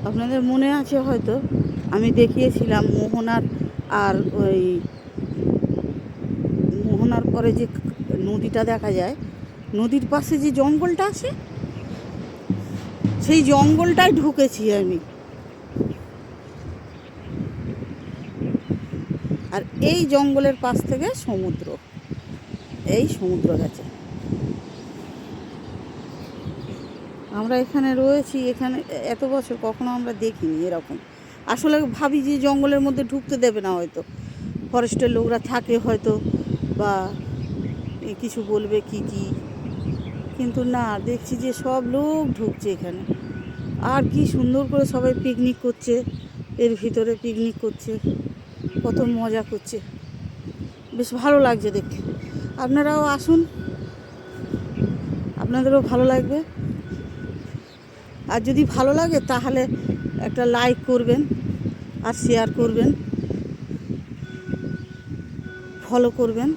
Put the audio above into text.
আপনাদের মনে আছে হয়তো আমি দেখিয়েছিলাম মোহনার আর ওই মোহনার পরে যে নদীটা দেখা যায়, নদীর পাশে যে জঙ্গলটা আছে, সেই জঙ্গলটায় ঢুকেছি আমি। আর এই জঙ্গলের পাশ থেকে সমুদ্র, এই সমুদ্র গেছে। আমরা এখানে রয়েছি, এখানে এত বছর কখনো আমরা দেখিনি এরকম। আসলে ভাবি যে জঙ্গলের মধ্যে ঢুকতে দেবে না, হয়তো ফরেস্টের লোকরা থাকে হয়তো, বা কিছু বলবে কি, কিন্তু না, দেখছি যে সব লোক ঢুকছে এখানে। আর কি সুন্দর করে সবাই পিকনিক করছে, এর ভিতরে পিকনিক করছে, কত মজা করছে, বেশ ভালো লাগছে দেখতে। আপনারাও আসুন, আপনাদেরও ভালো লাগবে। আর যদি ভালো লাগে তাহলে একটা লাইক করবেন আর শেয়ার করবেন, ফলো করবেন।